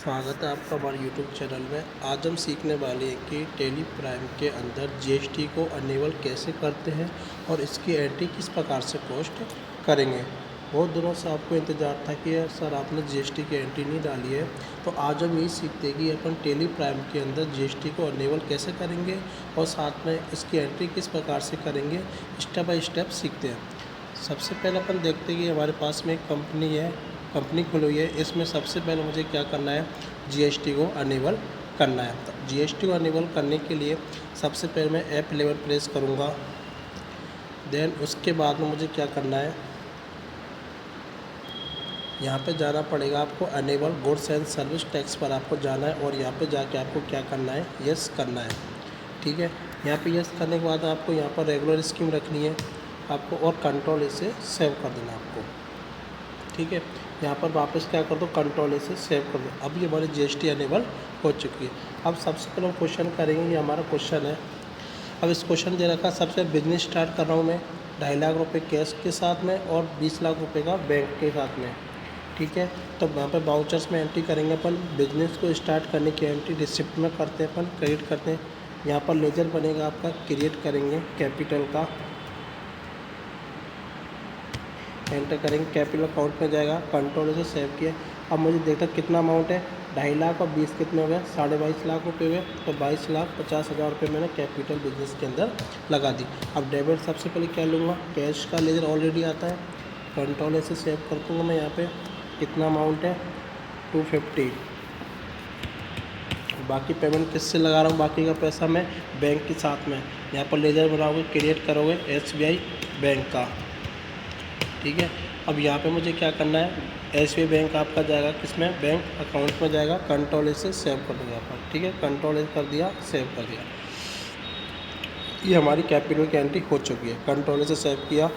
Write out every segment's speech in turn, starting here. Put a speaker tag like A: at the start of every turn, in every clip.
A: स्वागत है आपका हमारे यूट्यूब चैनल में। आज हम सीखने वाले हैं कि टैली प्राइम के अंदर जीएसटी को अनेबल कैसे करते हैं और इसकी एंट्री किस प्रकार से पोस्ट करेंगे। बहुत दिनों से आपको इंतज़ार था कि सर आपने जीएसटी की एंट्री नहीं डाली है, तो आज हम यही सीखते हैं कि अपन टैली प्राइम के अंदर जीएसटी को अनेबल कैसे करेंगे और साथ में इसकी एंट्री किस प्रकार से करेंगे, स्टेप बाय स्टेप सीखते हैं। सबसे पहले अपन देखते हैं कि हमारे पास में एक कंपनी खुली हुई है। इसमें सबसे पहले मुझे क्या करना है, जीएसटी को अनेबल करना है। तो जीएसटी को अनेबल करने के लिए सबसे पहले मैं F11 प्रेस करूँगा। देन उसके बाद में मुझे क्या करना है, यहाँ पे जाना पड़ेगा आपको enable goods and service tax पर आपको जाना है और यहाँ पे जाके आपको क्या करना है, यस करना है। ठीक है, यहाँ पे यस करने के बाद आपको यहाँ पर रेगुलर स्कीम रखनी है आपको और कंट्रोल इसे सेव कर देना आपको। ठीक है, यहाँ पर वापस क्या कर दो, कंट्रोल इसे सेव कर दो। अब ये हमारी जीएसटी अनेबल हो चुकी है। अब सबसे पहले हम क्वेश्चन करेंगे, ये हमारा क्वेश्चन है। अब इस क्वेश्चन दे रखा, सबसे बिजनेस स्टार्ट कर रहा हूँ मैं 2.5 लाख रुपए कैश के साथ में और 20 लाख रुपए का बैंक के साथ में। ठीक है, तो यहाँ पर वाउचर्स में एंट्री करेंगे अपन। बिजनेस को स्टार्ट करने की एंट्री रिसिप्ट में करते हैं अपन, क्रेडिट करते हैं। यहाँ पर लेजर बनेगा आपका, क्रिएट करेंगे कैपिटल का, एंटर करेंगे, कैपिटल अकाउंट में जाएगा, कंट्रोल से सेव किया। अब मुझे देखता कितना अमाउंट है, 2.5 लाख और 20 कितने हो गए, 22.5 लाख रुपये हुए। तो 22,50,000 रुपये मैंने कैपिटल बिजनेस के अंदर लगा दी। अब डेबिट सबसे पहले क्या लूँगा, कैश का लेजर ऑलरेडी आता है, कंट्रोल से सेव कर दूँगा मैं। यहाँ पे कितना अमाउंट है, 250। बाकी पेमेंट किससे लगा रहा हूँ, बाकी का पैसा मैं बैंक के साथ में। यहाँ पर लेजर बनाओगे, क्रिएट करोगे SBI बैंक का। ठीक है, अब यहाँ पे मुझे क्या करना है, SBI बैंक आपका जाएगा किसमें, बैंक अकाउंट में जाएगा, कंट्रोल से सेव कर दूँगा यहाँ पर। ठीक है, कंट्रोल कर दिया, सेव कर दिया। ये हमारी कैपिटल की एंट्री हो चुकी है, कंट्रोल से सेव किया।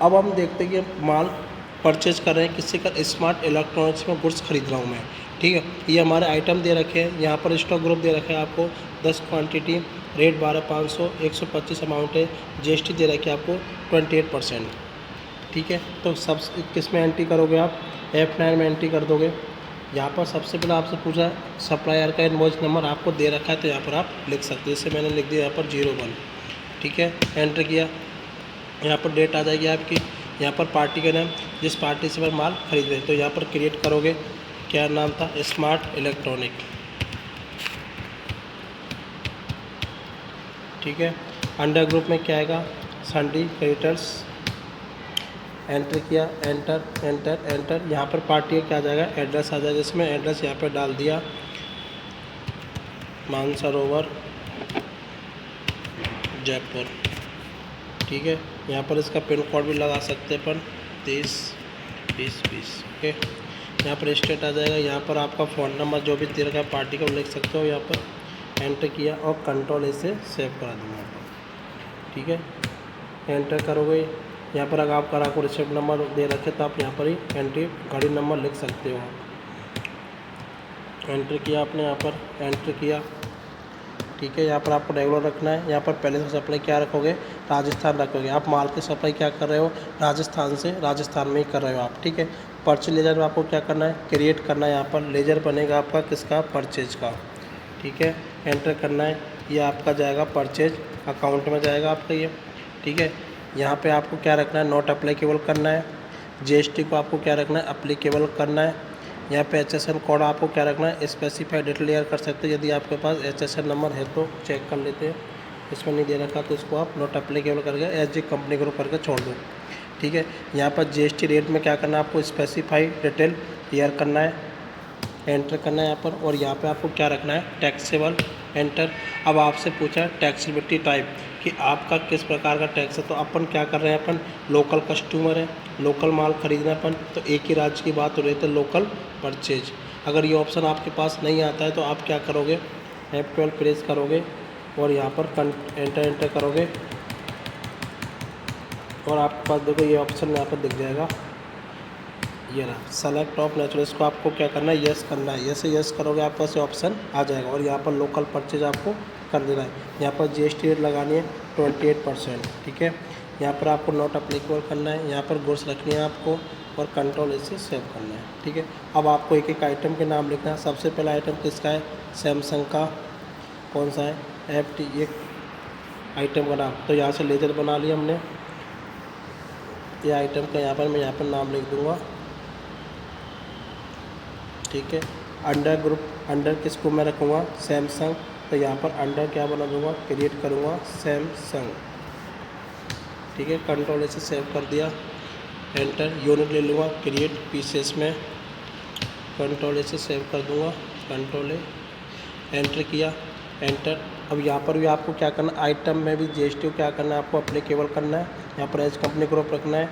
A: अब हम देखते हैं कि माल परचेज कर रहे हैं किसी का, स्मार्ट इलेक्ट्रॉनिक्स में गुड्स खरीद रहा हूँ मैं। ठीक है, ये हमारे आइटम दे रखे हैं, यहाँ पर स्टॉक ग्रुप दे रखे हैं आपको 10 क्वांटिटी, रेट 12,500, 125 अमाउंट है, जीएसटी दे रखी है आपको 28%। ठीक है, तो सब किस में एंट्री करोगे आप, F9 में एंट्री कर दोगे। यहाँ पर सबसे पहले आपसे पूछा सप्लायर का इनवॉइस नंबर आपको दे रखा है, तो यहाँ पर आप लिख सकते हैं। जैसे मैंने लिख दिया यहाँ पर 01। ठीक है, एंटर किया, यहाँ पर डेट आ जाएगी आपकी। यहाँ पर पार्टी का नाम, जिस पार्टी से माल खरीद रहे हैं, तो यहाँ पर क्रिएट करोगे, क्या नाम था, स्मार्ट इलेक्ट्रॉनिक। ठीक है, अंडर ग्रुप में क्या आएगा, सन्डी क्रेडिटर्स, एंटर किया, एंटर एंटर एंटर। यहाँ पर पार्टी का क्या आ जाएगा, एड्रेस आ जाएगा, इसमें एड्रेस यहाँ पर डाल दिया, मानसरोवर जयपुर। ठीक है, यहाँ पर इसका पिन कोड भी लगा सकते हैं अपन, 30-20-20। ओके, यहाँ पर स्टेट आ जाएगा, यहाँ पर आपका फ़ोन नंबर जो भी दे रखा है पार्टी का लिख सकते हो। यहाँ पर एंटर किया और कंट्रोल से सेव करा दूँगा यहाँ पर। ठीक है, एंटर करोगे, यहाँ पर अगर आप करा को रिसिप्ट नंबर दे रखे तो आप यहाँ पर ही एंट्री गाड़ी नंबर लिख सकते हो। एंटर किया आपने, यहाँ पर एंटर किया। ठीक है, यहाँ पर आपको रेगुलर रखना है। यहाँ पर पहले से सप्लाई क्या रखोगे, राजस्थान रखोगे। आप माल की सप्लाई क्या कर रहे हो, राजस्थान से, राजस्थान में ही कर रहे हो आप। ठीक है, परचेज लेजर में आपको क्या करना है, क्रिएट करना है। यहाँ पर लेजर बनेगा आपका किसका, परचेज का। ठीक है, एंटर करना है, ये आपका जाएगा परचेज अकाउंट में जाएगा आपका ये। ठीक है, यहाँ पे आपको क्या रखना है, नॉट अप्लीकेबल करना है। जीएसटी को आपको क्या रखना है, अप्लीकेबल करना है। यहाँ पे HSN कोड आपको क्या रखना है, स्पेसिफाइड डिक्लेयर कर सकते हैं। यदि आपके पास HSN नंबर है तो चेक कर लेते हैं, इसमें नहीं दे रखा तो इसको आप नॉट अप्लीकेबल करके SG कंपनी ग्रुप करके छोड़ दो। ठीक है, यहाँ पर जीएसटी रेट में क्या करना है, आपको स्पेसिफाइड डिटेल क्लियर करना है, एंटर करना है यहाँ पर। और यहाँ पे आपको क्या रखना है, टैक्सेबल, एंटर। अब आपसे पूछा है टैक्सेबिलिटी टाइप कि आपका किस प्रकार का टैक्स है, तो अपन क्या कर रहे हैं, अपन लोकल कस्टमर है, लोकल माल खरीदना है अपन, तो एक ही राज्य की बात हो रही है, लोकल परचेज। अगर ये ऑप्शन आपके पास नहीं आता है तो आप क्या करोगे, F12 प्रेस करोगे और यहाँ पर एंटर करोगे और आपके पास देखो ये ऑप्शन यहाँ पर दिख जाएगा, ये रहा सेलेक्ट ऑफ नेचुरल। इसको आपको क्या करना है, यस करना है। जैसे यस करोगे आपके पास ऑप्शन आ जाएगा और यहाँ पर लोकल परचेज आपको कर देना है। यहाँ पर जीएसटी रेट लगानी है 28%। ठीक है, यहाँ पर आपको नॉट अप्लीकेबल करना है। यहाँ पर गुड्स रखनी है आपको और कंट्रोल इसे सेव करना है। ठीक है, अब आपको एक एक आइटम के नाम लिखना है। सबसे पहला आइटम किसका है? सैमसंग का। कौन सा है? FT, एक आइटम का नाम। तो यहाँ से लेजर बना लिया हमने। ये आइटम का मैं यहाँ पर नाम लिख दूँगा। ठीक है, अंडर ग्रुप, अंडर किसको मैं रखूँगा? सैमसंग। तो यहाँ पर अंडर क्या बना दूँगा? क्रिएट करूँगा सैमसंग। ठीक है, कंट्रोल इसे सेव कर दिया, एंटर। यूनिट ले लूँगा, क्रिएट पीसेस में, कंट्रोल इसे सेव कर दूँगा, कंट्रोल ए, एंटर किया, एंटर। अब यहाँ पर भी आपको क्या करना, आइटम में भी GST क्या करना है, आपको अप्लीकेबल करना है। यहाँ पर एज कंपनी ग्रुप रखना है।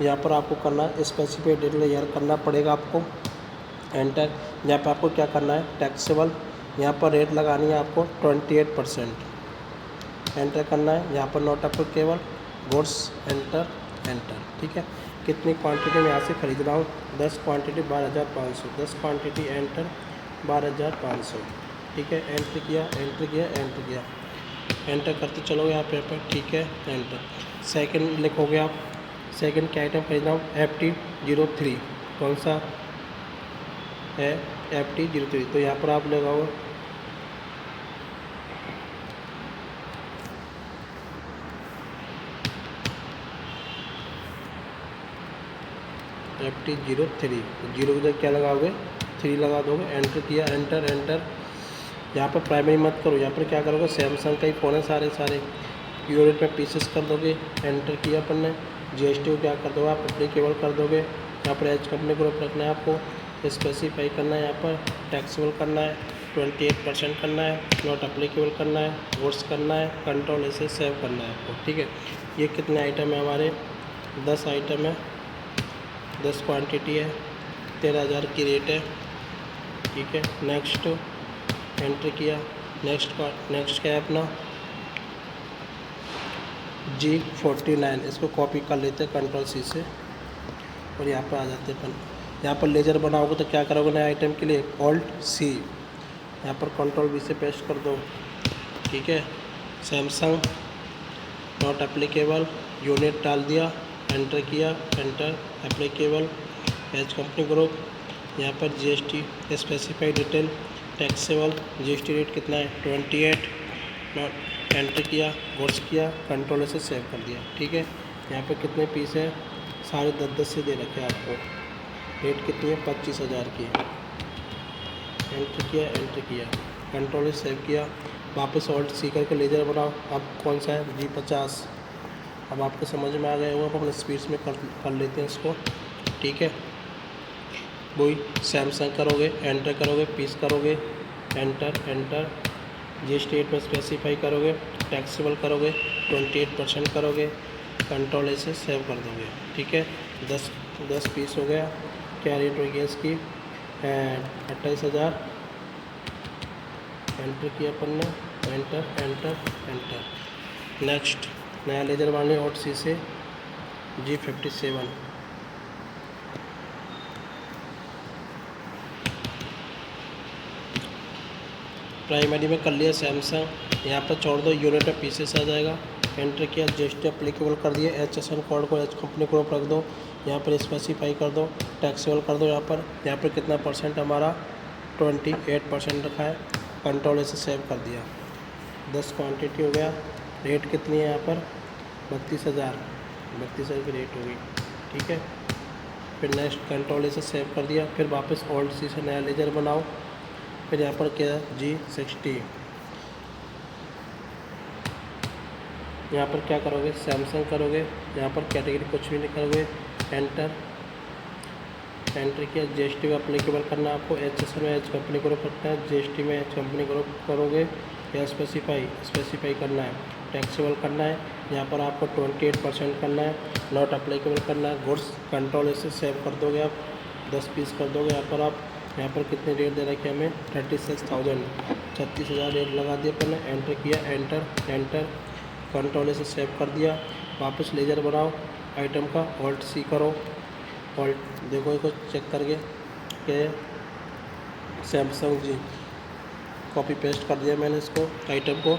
A: यहाँ पर आपको करना है स्पेसिफाइड डेट ईयर करना पड़ेगा आपको, एंटर। यहाँ पर आपको क्या करना है? टैक्सेबल। यहाँ पर रेट लगानी है आपको 28%, एंटर करना है। यहाँ पर not applicable, goods, enter, enter. ठीक है, कितनी क्वांटिटी मैं यहाँ से खरीद रहा हूँ? 10 क्वांटिटी 12,500, 10 क्वांटिटी, एंटर, 12,500। ठीक है, एंटर किया, एंटर किया, एंटर किया, एंटर करते चलोगे आप यहाँ पर। ठीक है, एंटर। सेकंड लिखोगे आप, सेकंड क्या आइटम खरीद रहा हूँ? FT03। कौन सा है? FT03। तो यहाँ पर आप लगाओगे FT03। तो 0 की जगह क्या लगाओगे? 3 लगा दोगे, एंटर किया, एंटर, एंटर। यहाँ पर प्राइमरी मत करो, यहाँ पर क्या करोगे? सैमसंग का ही फ़ोन है सारे यूनिट में पीसेस कर दोगे, एंटर किया अपन ने। GST को क्या कर दोगे आप? अप्लीकेबल कर दोगे। यहाँ पर एज कंपनी ग्रुप रखना है आपको, स्पेसिफाई करना है, यहाँ पर टैक्सेबल करना है, 28% करना है, नॉट अप्लीकेबल करना है, गुड्स करना है, कंट्रोल इसे सेव करना है आपको। ठीक है, ये कितने आइटम है हमारे? 10 आइटम है, 10 क्वांटिटी है, 13,000 की रेट है। ठीक है, नेक्स्ट, एंटर किया, नेक्स्ट क्या है अपना? G49। इसको कॉपी कर लेते हैं कंट्रोल C से, और यहाँ पर आ जाते हैं अपन। यहाँ पर लेजर बनाओगे तो क्या करोगे नए आइटम के लिए? Alt+C। यहाँ पर कंट्रोल V से पेस्ट कर दो। ठीक है, सैमसंग, नॉट एप्लीकेबल, यूनिट डाल दिया, एंटर किया, enter, applicable, as company group. यहाँ पर GST specified detail, taxable, GST rate कितना है? 28, नॉट, एंटर किया, गुड्स किया, कंट्रोल से सेव कर दिया। ठीक है, यहाँ पे कितने पीस है? सारे 10-10 से दे रखे हैं आपको। रेट कितनी है? 25,000 की। एंटर किया, एंटर किया, कंट्रोल से सेव किया, वापस Alt+C करके लेजर बनाओ। अब कौन सा है? G50। अब आपको समझ में आ गया होगा, अपन स्पीड्स में कर लेते हैं इसको। ठीक है, वही सैमसंग करोगे, एंटर करोगे, पीस करोगे, एंटर, एंटर। GST रेट में स्पेसिफाई करोगे, टैक्सेबल करोगे, 28% करोगे, कंट्रोल से सेव कर दोगे। ठीक है, 10 पीस हो गया। क्या रेट हो गया इसकी? 28,000। एंटर किया अपन ने, एंटर, एंटर, एंटर। नेक्स्ट, नया लेजर बनाने Alt+C से, G57। प्राइमरी में कर लिया सैमसंग, यहाँ पर छोड़ दो, यूनिट में पीसेस आ जाएगा, एंटर किया, GST अप्लीकेबल कर दिया, HSN कोड को एच कंपनी को रख दो, यहाँ पर स्पेसिफाई कर दो, टैक्सेबल कर दो। यहाँ पर कितना परसेंट हमारा? 28% रखा है, कंट्रोल से सेव कर दिया। 10 क्वांटिटी हो गया। रेट कितनी है यहाँ पर? 32,000, 32,000 की रेट होगी। ठीक है, फिर नेक्स्ट, कंट्रोल से सेव कर दिया। फिर वापस Alt+C से नया लेजर बनाओ। फिर यहाँ पर क्या? G60। यहाँ पर क्या करोगे? सैमसंग करोगे, यहाँ पर कैटेगरी कुछ भी नहीं करोगे, एंटर, एंटर किया। GST में अप्लीकेबल करना है आपको, HSN में एच कंपनी ग्रुप रखना है, GST में एच कंपनी ग्रुप करोगे, या स्पेसिफाई करना है, टैक्सेबल करना है। यहाँ पर आपको 28% करना है, नॉट अप्लीकेबल करना है, गुड्स, कंट्रोल से सेव कर दोगे आप, 10 पीस कर दोगे। यहाँ पर आप, यहाँ पर कितने रेट दे रखे हमें? 36,000, 36,000 रेट लगा दिया अपन ने, एंटर किया, एंटर, एंटर, कंट्रोल से सेव कर दिया। वापस लेजर बनाओ आइटम का, Alt+C करो, देखो इसको चेक करके कि सैमसंग जी कॉपी पेस्ट कर दिया मैंने इसको, आइटम को।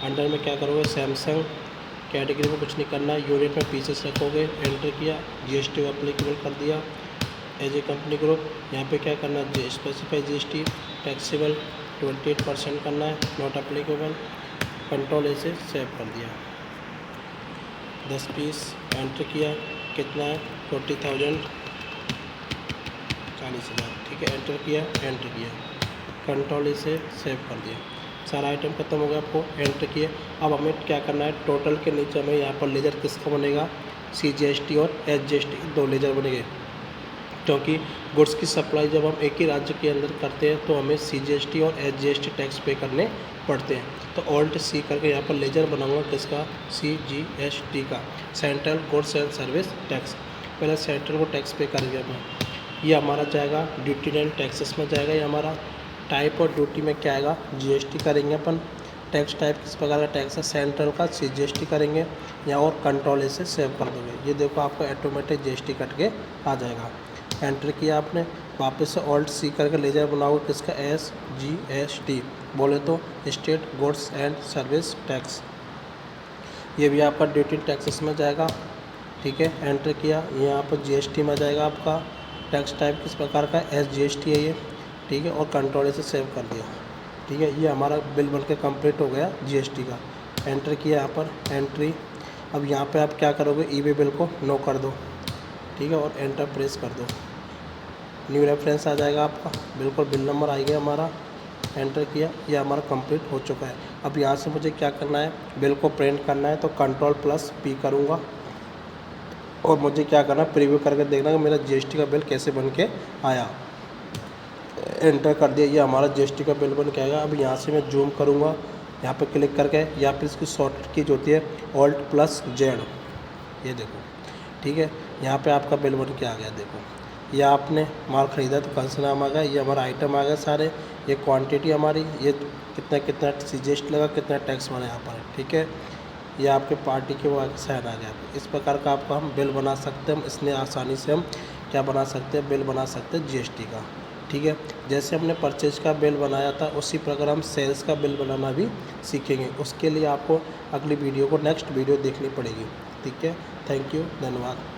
A: अंडर में क्या करोगे? सैमसंग, कैटेगरी में कुछ नहीं करना है, यूनिट में पीसेस रखोगे, एंटर किया, GST अप्लीकेबल कर दिया एज ए कंपनी ग्रुप। यहाँ पे क्या करना है, स्पेसिफाई GST टैक्सेबल 28% करना है, नॉट अप्लीकेबल, कंट्रोल ए से सेव कर दिया। 10 पीस एंटर किया, कितना है 40,000, 40,000, ठीक है, एंटर किया, कंट्रोल ए से सेव कर दिया। सारा आइटम खत्म हो गया, आपको एंटर किए। अब हमें क्या करना है, टोटल के नीचे हमें यहाँ पर लेजर किसका बनेगा, CGST और SGST 2 लेजर बनेंगे, क्योंकि गुड्स की सप्लाई जब हम एक ही राज्य के अंदर करते हैं तो हमें CGST और SGST टैक्स पे करने पड़ते हैं। तो ऑल्ट C करके यहाँ पर लेजर बनाऊंगा किसका, CGST का, central goods and service tax. पहले सेंट्रल को टैक्स पे करेंगे हम, ये हमारा जाएगा ड्यूटी एंड टैक्सेस में जाएगा। ये हमारा टाइप और ड्यूटी में क्या आएगा, GST करेंगे अपन। टैक्स टाइप किस प्रकार का टैक्स है, सेंट्रल का CGST करेंगे या और कंट्रोल ए से सेव कर दोगे। ये देखो आपका ऑटोमेटिक GST कट के आ जाएगा। एंटर किया आपने, वापस से ऑल्ट C करके लेजर बनाओगे किसका, SGST, बोले तो state goods and service tax. ये भी आपका ड्यूटी टैक्सेस में जाएगा, ठीक है। एंटर किया, यहाँ पर GST में जाएगा आपका। टैक्स टाइप किस प्रकार का, SGST है ये, ठीक है, और कंट्रोल से सेव कर दिया, ठीक है। ये हमारा बिल बन के कम्प्लीट हो गया GST का। एंटर किया यहाँ पर, एंट्री। अब यहाँ पे आप क्या करोगे, ई-वे बिल को नो कर दो, ठीक है, और एंटर प्रेस कर दो। न्यू रेफरेंस आ जाएगा आपका, बिल्कुल बिल नंबर आ गया हमारा। एंटर किया, ये हमारा कंप्लीट हो चुका है। अब यहाँ से मुझे क्या करना है, बिल को प्रिंट करना है, तो Ctrl+P करूँगा और मुझे क्या करना है, प्रीव्यू करके देखना कि मेरा GST का बिल कैसे बन के आया। एंटर कर दिया, ये हमारा GST का बिल बन के आएगा। अब यहाँ से मैं जूम करूँगा, यहाँ पे क्लिक करके, या फिर इसकी शॉर्टकट की जो होती है Alt+Z, ये देखो, ठीक है। यहाँ पे आपका बिल बन के आ गया, देखो, या आपने माल ख़रीदा तो कौन सा नाम आ गया, ये हमारा आइटम आ गया सारे, ये क्वांटिटी हमारी, ये कितना कितना CGST लगा, कितना टैक्स बना यहाँ पर, ठीक है। ये आपके पार्टी के वो साइन आ गया। इस प्रकार का आपका हम बिल बना सकते हैं, हम इसने आसानी से हम क्या बना सकते हैं, बिल बना सकते हैं GST का, ठीक है। जैसे हमने परचेज का बिल बनाया था उसी प्रकार हम सेल्स का बिल बनाना भी सीखेंगे। उसके लिए आपको अगली वीडियो को, नेक्स्ट वीडियो देखनी पड़ेगी, ठीक है। थैंक यू, धन्यवाद।